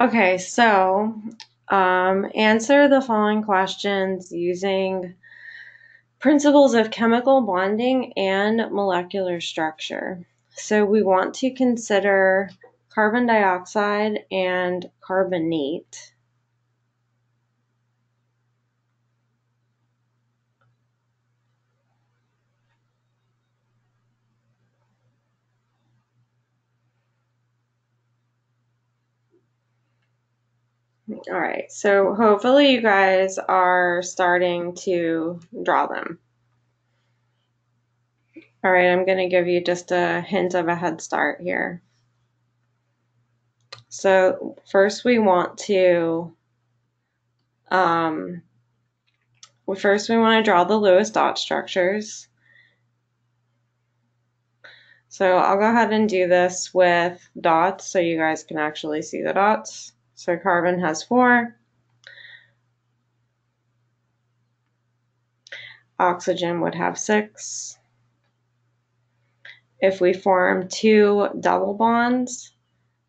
Okay, so answer the following questions using principles of chemical bonding and molecular structure. So we want to consider carbon dioxide and carbonate. All right, so hopefully you guys are starting to draw them. All right, I'm going to give you just a hint of a head start here. So first we want to draw the Lewis dot structures. So I'll go ahead and do this with dots so you guys can actually see the dots. So carbon has 4. Oxygen would have 6. If we form 2 double bonds,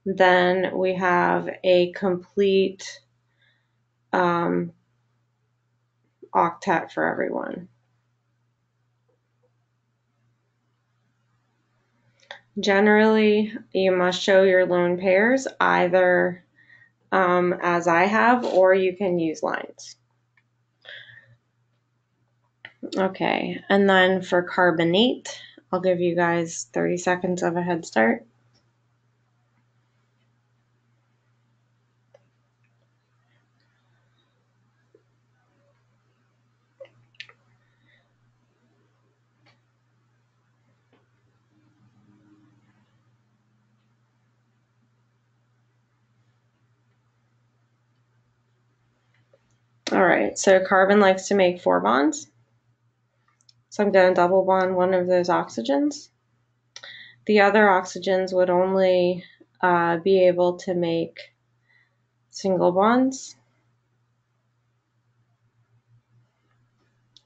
then we have a complete octet for everyone. Generally, you must show your lone pairs either as I have, or you can use lines. Okay, and then for carbonate, I'll give you guys 30 seconds of a head start. All right, so carbon likes to make 4 bonds. So I'm going to double bond one of those oxygens. The other oxygens would only be able to make single bonds.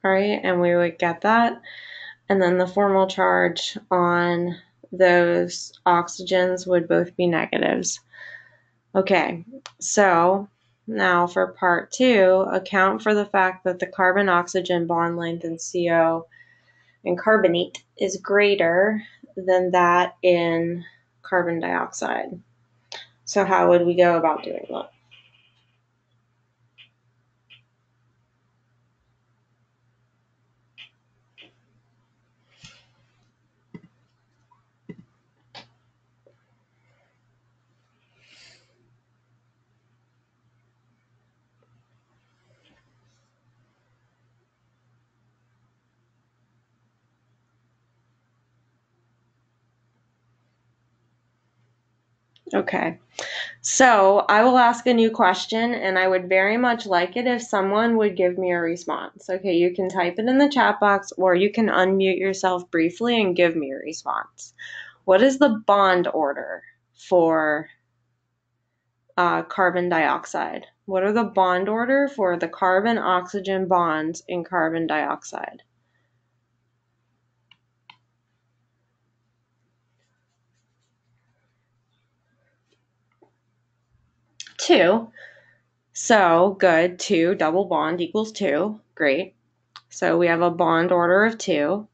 All right, and we would get that. And then the formal charge on those oxygens would both be negatives. Okay, so now for part 2, account for the fact that the carbon-oxygen bond length in CO and carbonate is greater than that in carbon dioxide. So how would we go about doing that? Okay, so I will ask a new question, and I would very much like it if someone would give me a response. Okay, you can type it in the chat box, or you can unmute yourself briefly and give me a response. What is the bond order for carbon dioxide? What are the bond order for the carbon-oxygen bonds in carbon dioxide? 2. So good, 2 double bond equals 2. Great. So we have a bond order of 2.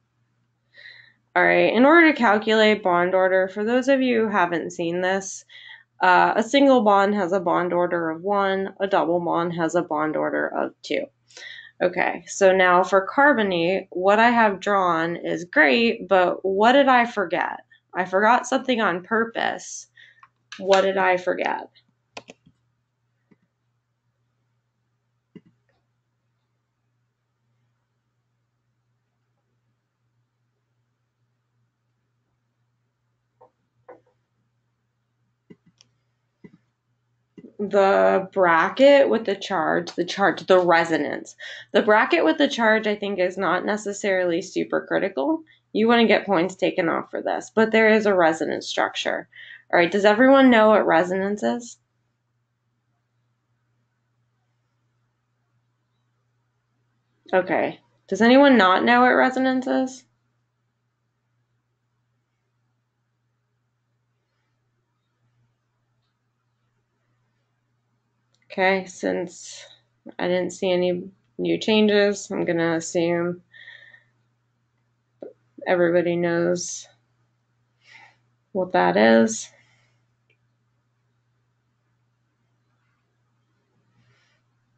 All right, in order to calculate bond order, for those of you who haven't seen this, a single bond has a bond order of 1, a double bond has a bond order of 2. Okay, so now for carbonate, what I have drawn is great, but what did I forget? I forgot something on purpose. What did I forget? The bracket with the charge, the resonance. The bracket with the charge, I think, is not necessarily super critical. You wouldn't get points taken off for this, but there is a resonance structure. All right, does everyone know what resonance is? Okay. Does anyone not know what resonance is? Okay, since I didn't see any new changes, I'm going to assume everybody knows what that is.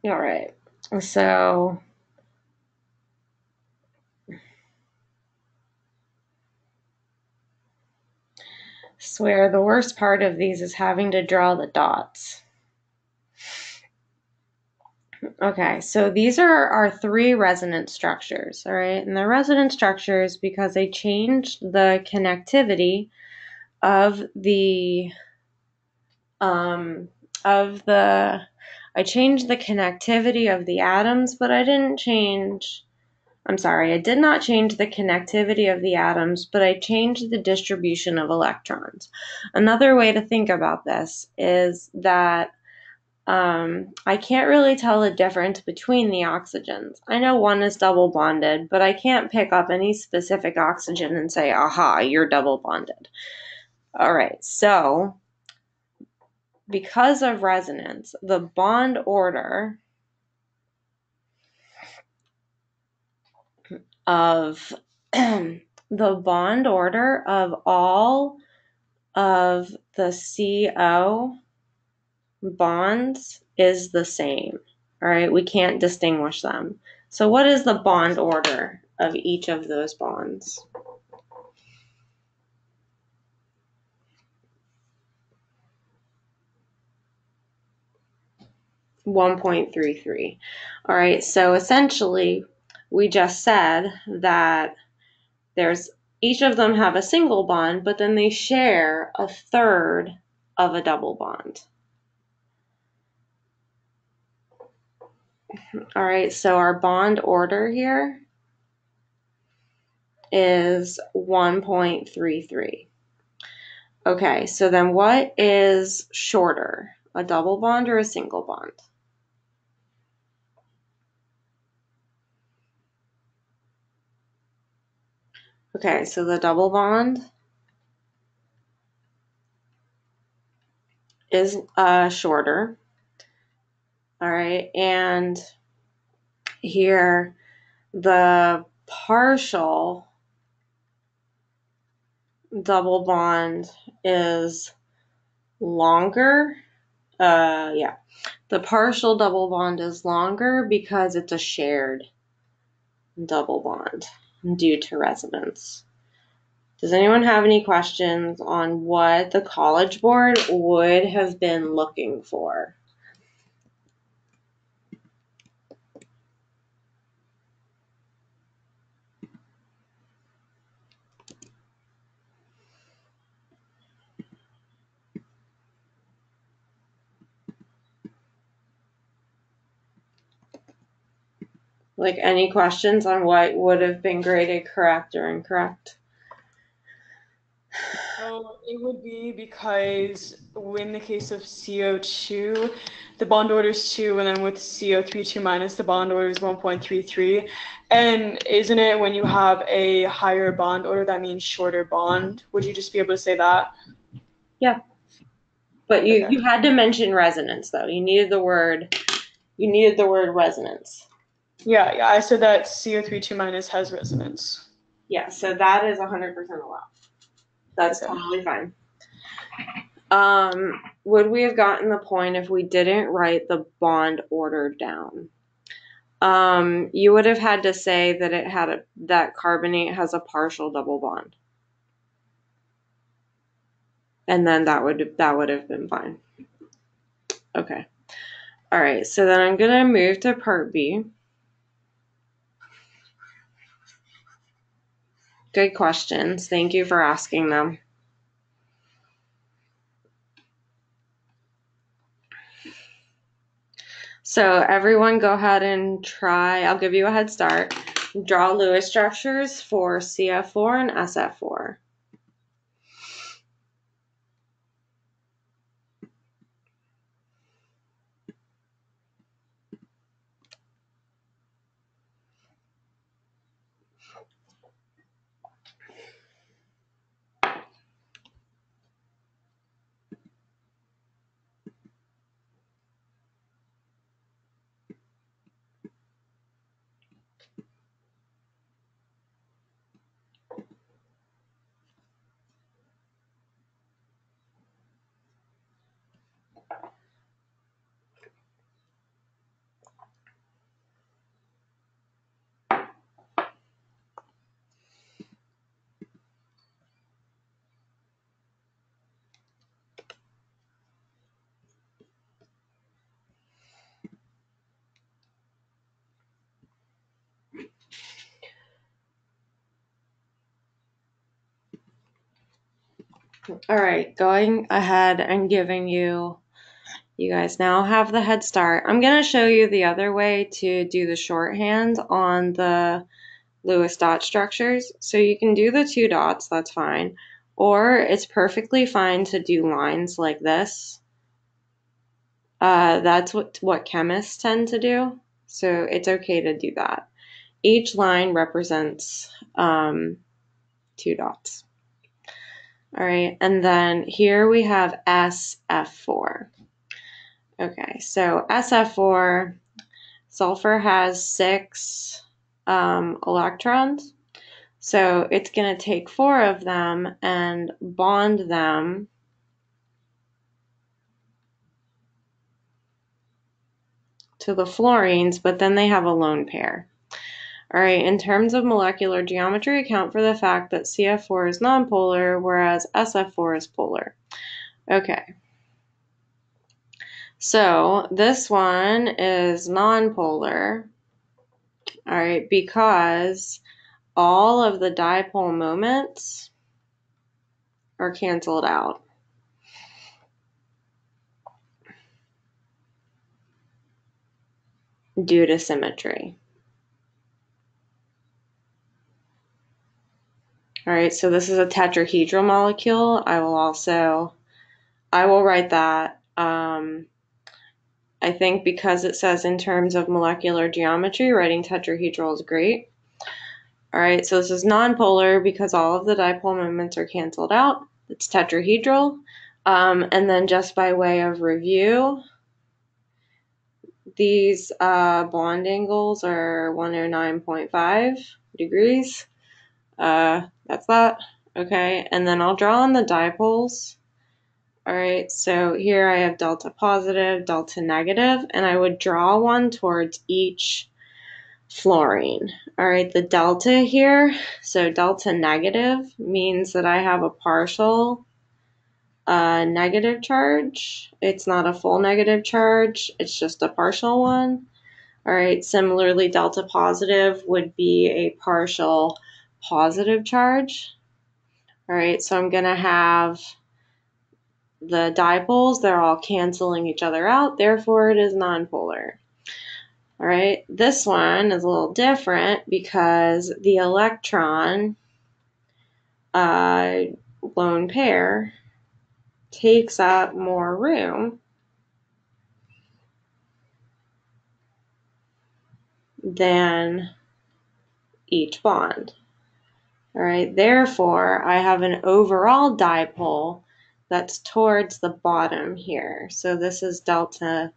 All right, so I swear the worst part of these is having to draw the dots. Okay, so these are our 3 resonance structures, all right? And they're resonance structures because I changed the connectivity of the I changed the connectivity of the atoms, but I did not change the connectivity of the atoms, but I changed the distribution of electrons. Another way to think about this is that I can't really tell the difference between the oxygens. I know one is double bonded, but I can't pick up any specific oxygen and say, aha, you're double bonded. All right, so because of resonance, the bond order of all of the CO bonds is the same. All right, we can't distinguish them. So what is the bond order of each of those bonds? (1.33). All right, so essentially we just said that each of them have a single bond, but then they share a third of a double bond. All right, so our bond order here is 1.33. Okay, so then what is shorter, a double bond or a single bond? Okay, so the double bond is shorter. All right, and here the partial double bond is longer. Yeah, the partial double bond is longer because it's a shared double bond due to resonance. Does anyone have any questions on what the College Board would have been looking for? Like, any questions on what would have been graded correct or incorrect? So it would be because in the case of CO2, the bond order is 2, and then with CO3 2 minus, the bond order is 1.33. And isn't it when you have a higher bond order, that means shorter bond? Would you just be able to say that? Yeah. But Okay. you had to mention resonance, though. You needed the word resonance. Yeah, I said that CO3 2 minus has resonance. Yeah, so that is 100% allowed. That's Okay. totally fine. Would we have gotten the point if we didn't write the bond order down? You would have had to say that that carbonate has a partial double bond. And then that would have been fine. Okay. All right, so then I'm going to move to part B. Good questions. Thank you for asking them. So everyone go ahead and try, I'll give you a head start. Draw Lewis structures for CF4 and SF4. All right, going ahead and giving you guys now have the head start. I'm going to show you the other way to do the shorthand on the Lewis dot structures. So you can do the 2 dots, that's fine. Or it's perfectly fine to do lines like this. That's what chemists tend to do. So it's okay to do that. Each line represents 2 dots. All right, and then here we have SF4. Okay, so SF4, sulfur has 6 electrons. So it's going to take 4 of them and bond them to the fluorines, but then they have a lone pair. All right, in terms of molecular geometry, account for the fact that CF4 is nonpolar, whereas SF4 is polar. Okay. So this one is nonpolar, all right, because all of the dipole moments are canceled out due to symmetry. All right, so this is a tetrahedral molecule. I will write that. I think because it says in terms of molecular geometry, writing tetrahedral is great. All right, so this is nonpolar because all of the dipole moments are canceled out. It's tetrahedral. And then just by way of review, these bond angles are 109.5 degrees. That's that. Okay, and then I'll draw on the dipoles. All right, so here I have delta positive, delta negative, and I would draw one towards each fluorine. All right, the delta here, so delta negative means that I have a partial negative charge. It's not a full negative charge, it's just a partial one. All right, similarly, delta positive would be a partial positive charge. All right, so I'm going to have the dipoles, they're all canceling each other out, therefore it is nonpolar. All right, this one is a little different because the electron lone pair takes up more room than each bond. All right, therefore I have an overall dipole that's towards the bottom here. So this is delta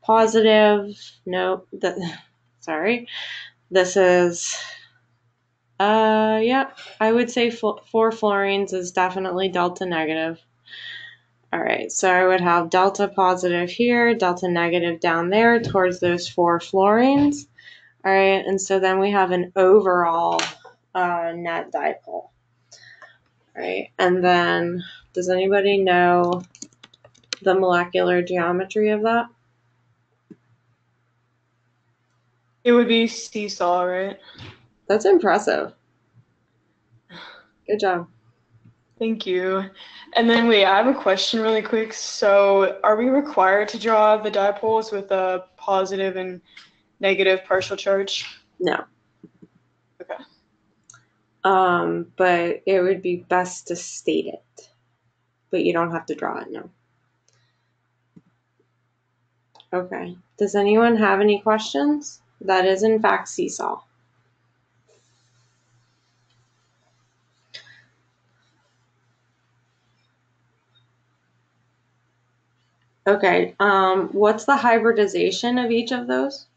positive. Nope, sorry. This is, yeah, I would say 4 fluorines is definitely delta negative. All right, so I would have delta positive here, delta negative down there towards those 4 fluorines. All right, and so then we have an overall net dipole. All right, and then does anybody know the molecular geometry of that? It would be seesaw, right? That's impressive. Good job. Thank you. And then wait, I have a question really quick. So are we required to draw the dipoles with a positive and negative partial charge? No. Okay. But it would be best to state it. But you don't have to draw it, no. Okay. Does anyone have any questions? That is in fact seesaw. Okay, what's the hybridization of each of those?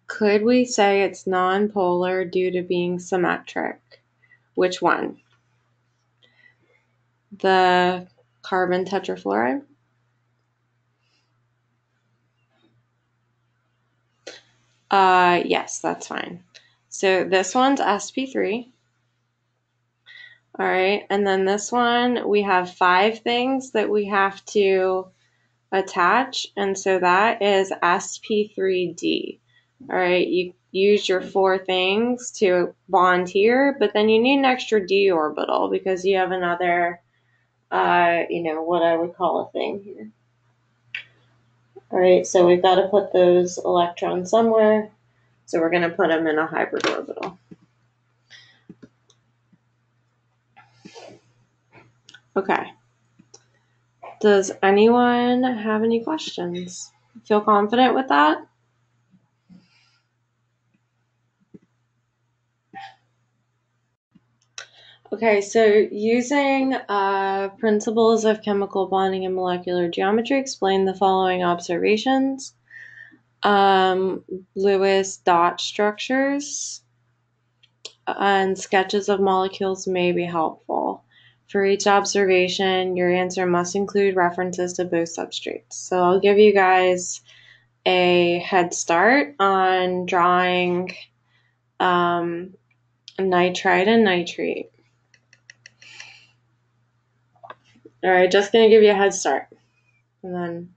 Could we say it's nonpolar due to being symmetric? Which one? The carbon tetrafluoride? Yes, that's fine. So this one's sp3. All right, and then this one, we have 5 things that we have to attach, and so that is sp3d. All right, you use your 4 things to bond here, but then you need an extra d orbital because you have another, what I would call a thing here. All right, so we've got to put those electrons somewhere, so we're going to put them in a hybrid orbital. Okay. Does anyone have any questions? Feel confident with that? Okay, so using principles of chemical bonding and molecular geometry, explain the following observations. Lewis dot structures and sketches of molecules may be helpful. For each observation, your answer must include references to both substrates. So I'll give you guys a head start on drawing nitrite and nitrate. All right, just going to give you a head start, and then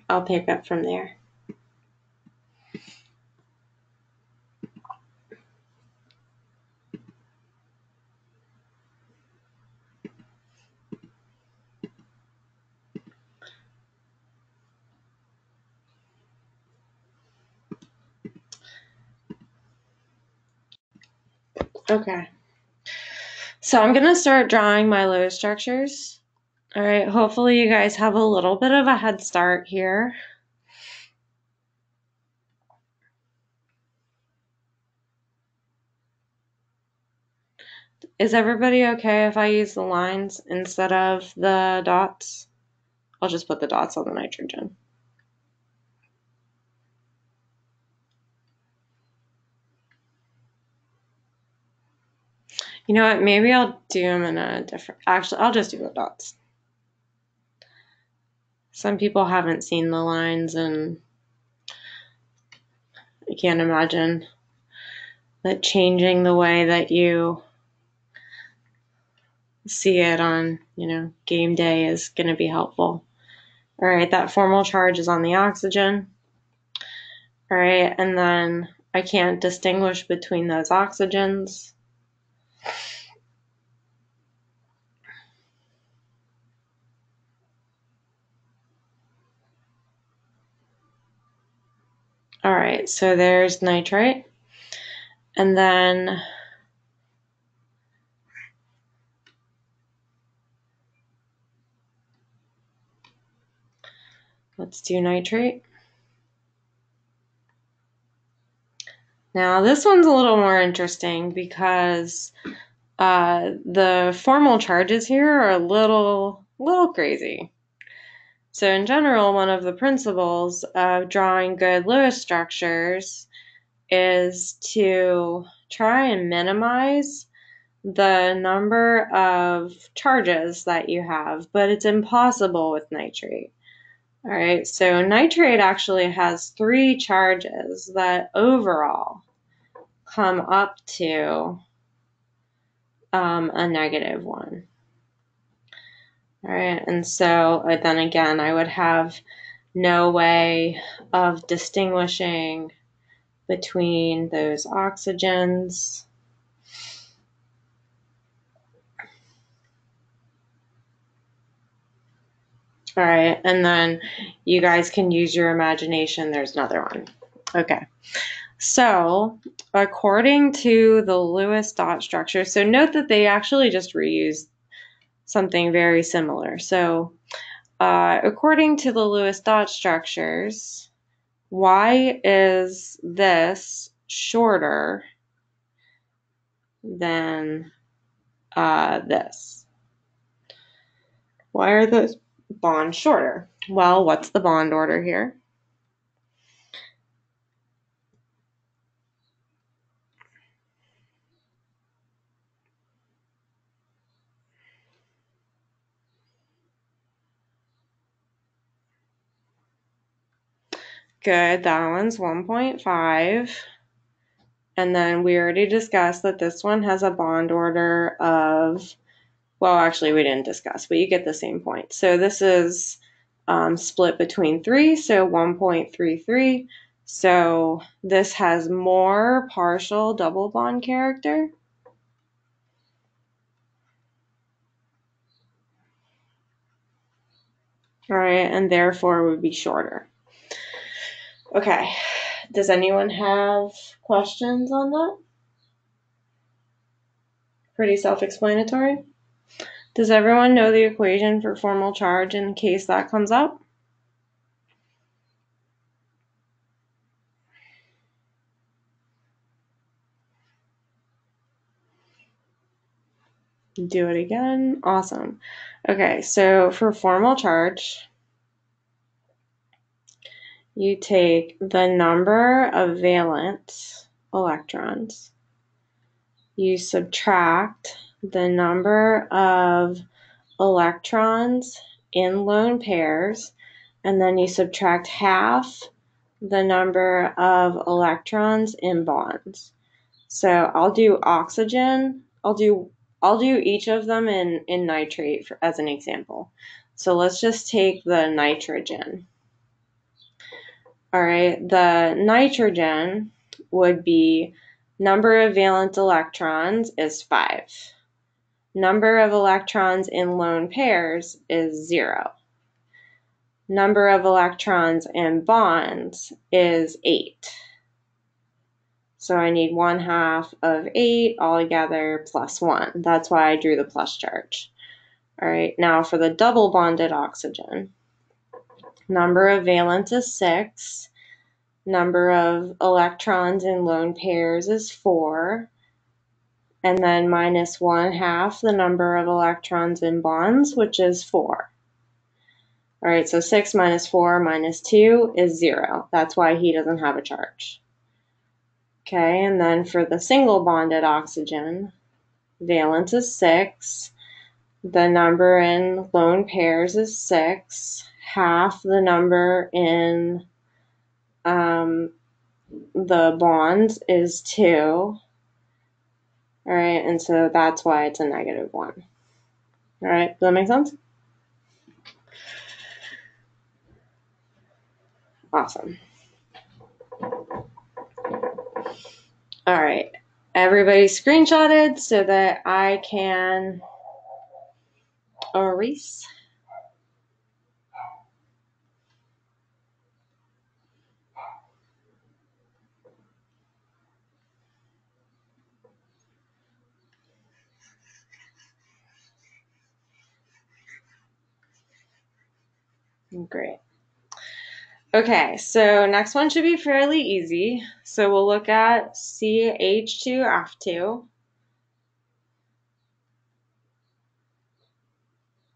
I'll pick up from there. Okay, so I'm going to start drawing my Lewis structures. All right, hopefully you guys have a little bit of a head start here. Is everybody okay if I use the lines instead of the dots? I'll just put the dots on the nitrogen. You know what, maybe I'll do them in a different, actually, I'll just do the dots. Some people haven't seen the lines, and I can't imagine that changing the way that you see it on, game day is going to be helpful. All right, that formal charge is on the oxygen. All right, and then I can't distinguish between those oxygens. All right, so there's nitrite. And then let's do nitrate. Now this one's a little more interesting because the formal charges here are a little crazy. So in general, one of the principles of drawing good Lewis structures is to try and minimize the number of charges that you have, but it's impossible with nitrate. All right, so nitrate actually has 3 charges that overall come up to a -1. All right, and so then again, I would have no way of distinguishing between those oxygens. All right, and then you guys can use your imagination. There's another one. Okay, so according to the Lewis dot structure, so note that they actually just reused something very similar. So according to the Lewis dot structures, why is this shorter than this? Why are those bonds shorter? Well, what's the bond order here? Good, that one's 1.5. And then we already discussed that this one has a bond order of well, actually we didn't discuss, but you get the same point. So this is split between 3, so 1.33. So this has more partial double bond character. All right, and therefore would be shorter. Okay, does anyone have questions on that? Pretty self-explanatory. Does everyone know the equation for formal charge in case that comes up? Do it again. Awesome. Okay, so for formal charge, you take the number of valence electrons, you subtract the number of electrons in lone pairs, and then you subtract half the number of electrons in bonds. So I'll do oxygen. I'll do each of them in nitrate as an example. So let's just take the nitrogen. All right, the nitrogen would be number of valence electrons is 5. Number of electrons in lone pairs is 0. Number of electrons in bonds is 8. So I need 1/2 of 8 altogether plus 1. That's why I drew the plus charge. All right, now for the double bonded oxygen. Number of valence is 6. Number of electrons in lone pairs is 4. And then minus 1/2 the number of electrons in bonds, which is 4. All right, so 6 minus 4 minus 2 is 0. That's why he doesn't have a charge. Okay, and then for the single bonded oxygen, valence is 6. The number in lone pairs is 6. Half the number in the bonds is 2. All right, and so that's why it's a -1. All right, does that make sense? Awesome. All right, everybody screenshotted so that I can erase. Great. Okay, so next one should be fairly easy. So we'll look at CH2F2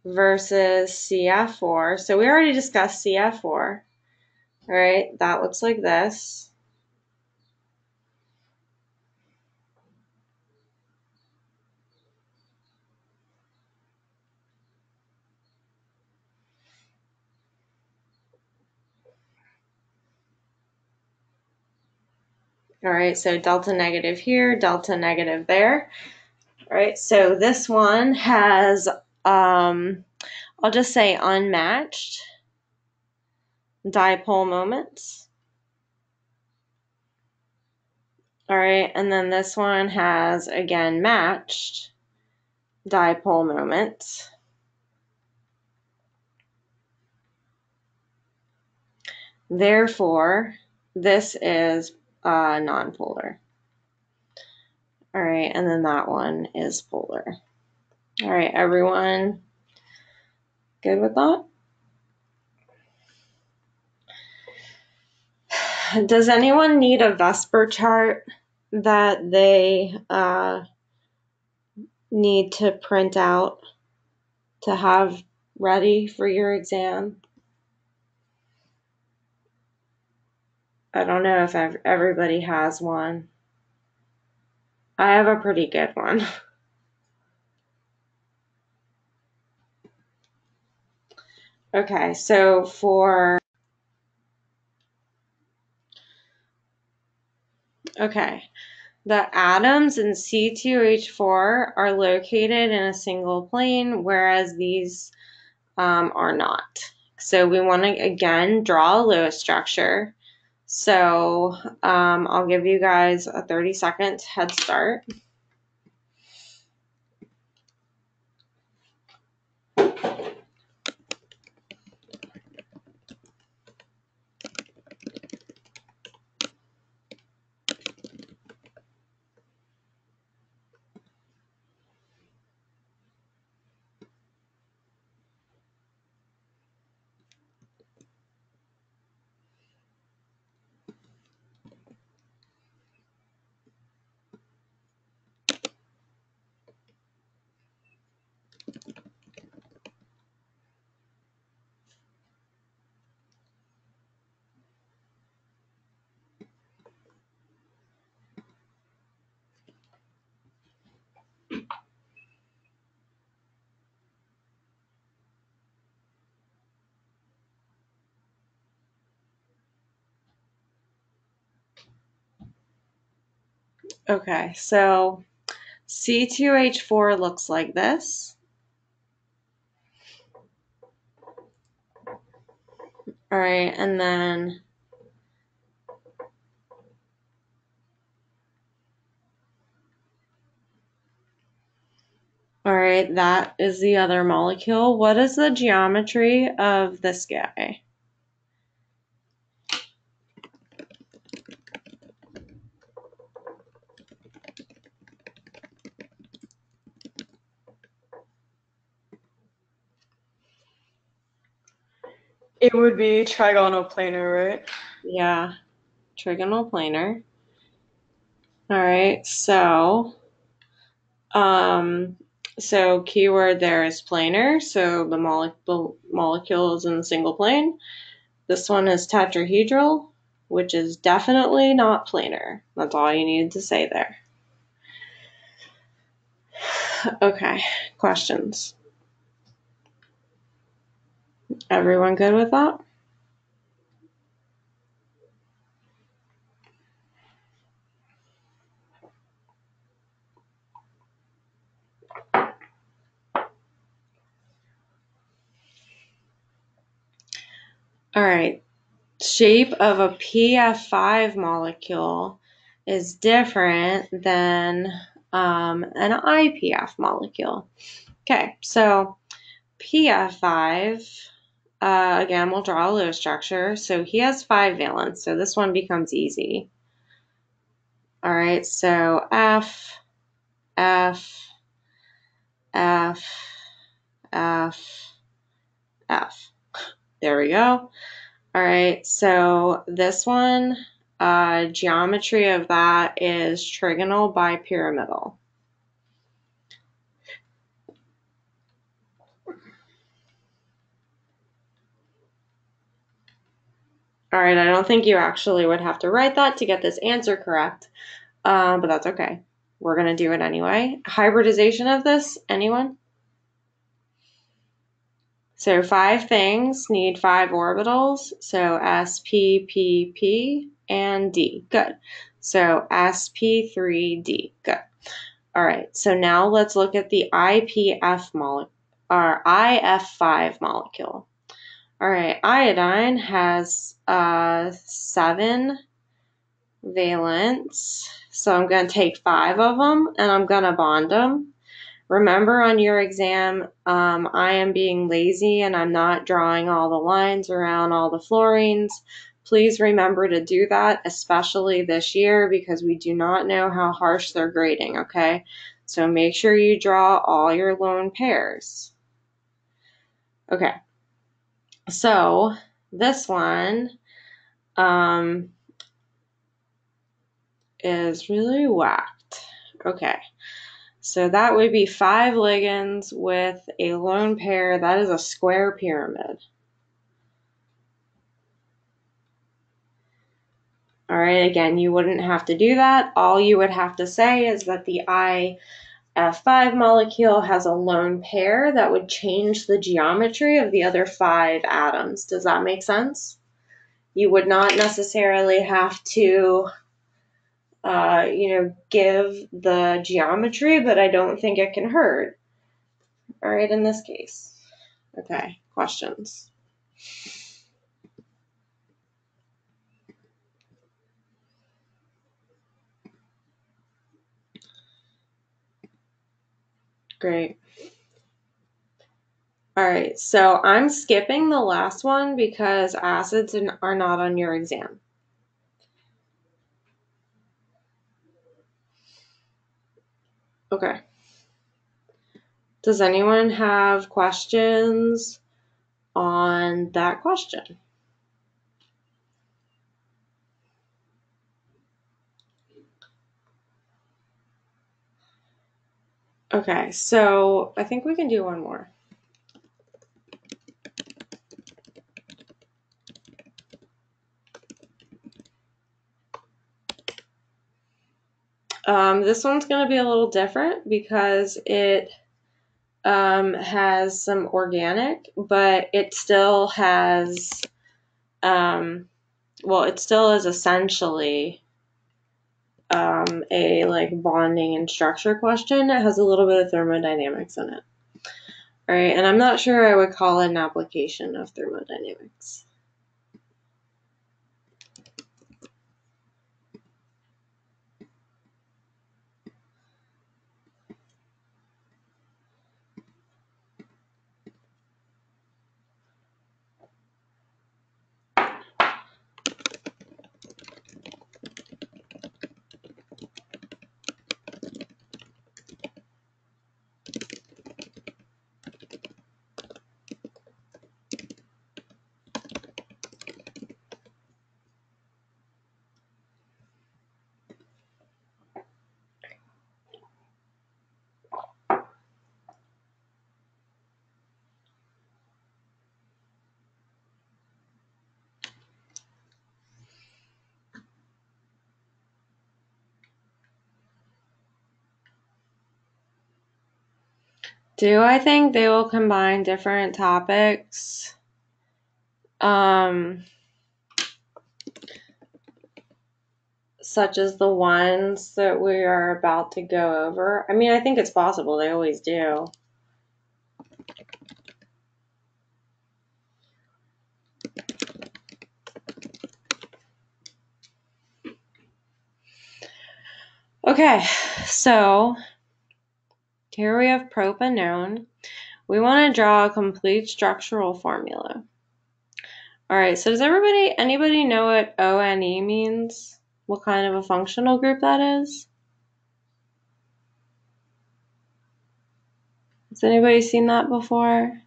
versus CF4. So we already discussed CF4. All right, that looks like this. All right, so delta negative here, delta negative there. All right, so this one has, I'll just say unmatched dipole moments. All right, and then this one has, again, matched dipole moments. Therefore, this is nonpolar. All right, and then that one is polar. All right, everyone good with that? Does anyone need a Vesper chart that they need to print out to have ready for your exam? I don't know if everybody has one. I have a pretty good one. Okay, so The atoms in C2H4 are located in a single plane, whereas these are not. So we want to, again, draw a Lewis structure. So I'll give you guys a 30-second head start. Okay, so C2H4 looks like this. All right, and then all right, that is the other molecule. What is the geometry of this guy? It would be trigonal planar, right? Yeah, trigonal planar. All right, so keyword there is planar, so the molecule is in the single plane. This one is tetrahedral, which is definitely not planar. That's all you needed to say there. Okay, questions? Everyone good with that? All right, shape of a PF5 molecule is different than an IPF molecule. Okay, so PF5, again, we'll draw a Lewis structure. So he has 5 valence, so this one becomes easy. All right, so F, F, F, F, F. There we go. All right, so this one, geometry of that is trigonal bipyramidal. All right, I don't think you actually would have to write that to get this answer correct, but that's okay. We're going to do it anyway. Hybridization of this, anyone? So 5 things need 5 orbitals, so S, P, P, P, and D. Good. So sp3d. Good. All right, so now let's look at the IPF molecule, or IF5 molecule. All right, iodine has 7 valence, so I'm going to take 5 of them and I'm going to bond them. Remember on your exam, I am being lazy and I'm not drawing all the lines around all the fluorines. Please remember to do that, especially this year, because we do not know how harsh they're grading, okay? So make sure you draw all your lone pairs. Okay, so this one is really whacked. Okay. So that would be 5 ligands with a lone pair. That is a square pyramid. All right, again, you wouldn't have to do that. All you would have to say is that the IF5 molecule has a lone pair that would change the geometry of the other 5 atoms. Does that make sense? You would not necessarily have to give the geometry, but I don't think it can hurt. All right, in this case. Okay, questions. Great. All right, so I'm skipping the last one because acids are not on your exam. Okay. Does anyone have questions on that question? Okay, so I think we can do one more. This one's going to be a little different because it has some organic, but it still has, it still is essentially a like bonding and structure question. It has a little bit of thermodynamics in it. All right, and I'm not sure I would call it an application of thermodynamics. Do I think they will combine different topics? Such as the ones that we are about to go over. I mean, I think it's possible. They always do. Okay, so here we have propanone. We want to draw a complete structural formula. All right, so does anybody know what ONE means? What kind of a functional group that is? Has anybody seen that before?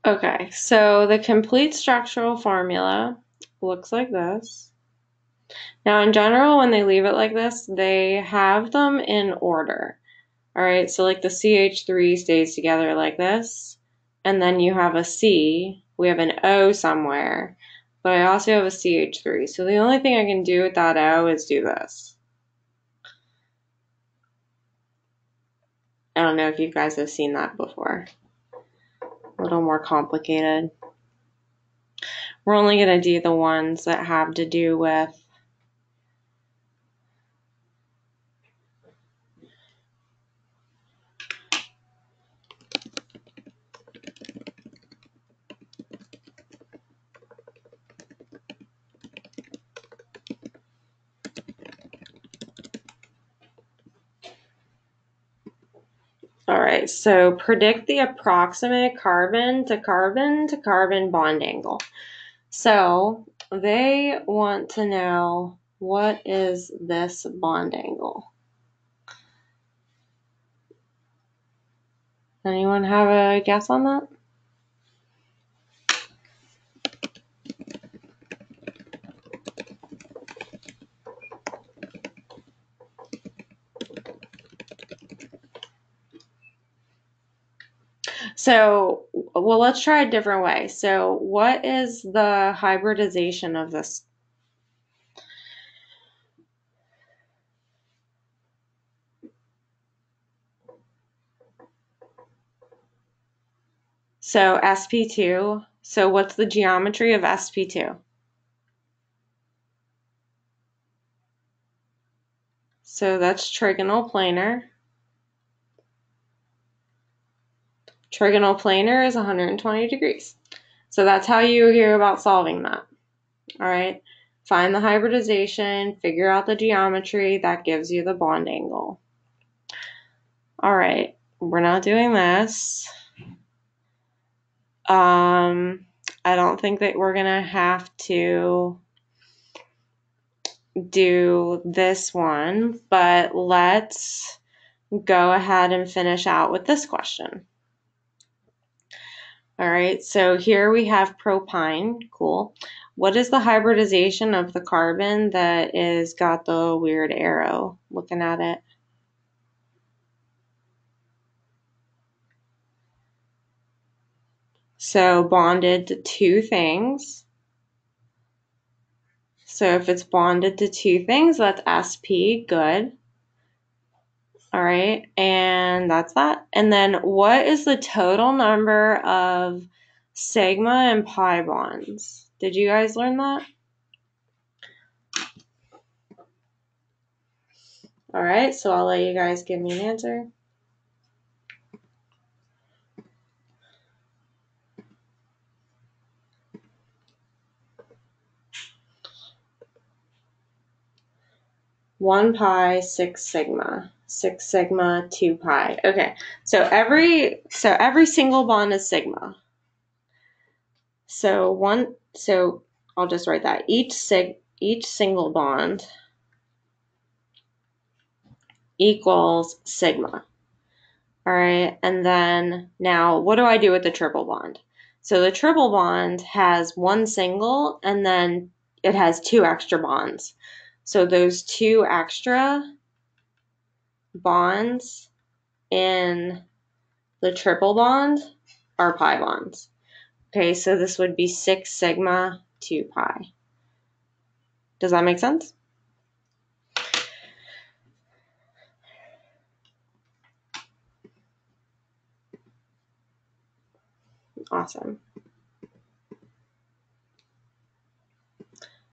Okay, so the complete structural formula looks like this. Now, in general, when they leave it like this, they have them in order. All right, so like the CH3 stays together like this, and then you have a C. We have an O somewhere, but I also have a CH3. So the only thing I can do with that O is do this. I don't know if you guys have seen that before. A little more complicated. We're only going to do the ones that have to do with all right, so predict the approximate carbon to carbon to carbon bond angle. So they want to know, what is this bond angle? Anyone have a guess on that? So, well, let's try a different way. So, what is the hybridization of this? So, sp2. So, what's the geometry of sp2? So, that's trigonal planar. Trigonal planar is 120 degrees. So, that's how you hear about solving that. All right. Find the hybridization, figure out the geometry, that gives you the bond angle. All right, we're not doing this. I don't think that we're gonna have to do this one, but let's go ahead and finish out with this question. All right, so here we have propyne, cool. What is the hybridization of the carbon that is got the weird arrow looking at it? So bonded to two things. So if it's bonded to two things, that's sp, good. All right, and that's that. And then what is the total number of sigma and pi bonds? Did you guys learn that? All right, so I'll let you guys give me an answer. One pi, 6 sigma, 2 pi. Okay, so every single bond is sigma. So I'll just write that. Each single bond equals sigma. All right, and then now what do I do with the triple bond? So the triple bond has one single and then it has two extra bonds. So those two extra bonds in the triple bond are pi bonds. Okay, so this would be 6 sigma 2 pi. Does that make sense? Awesome.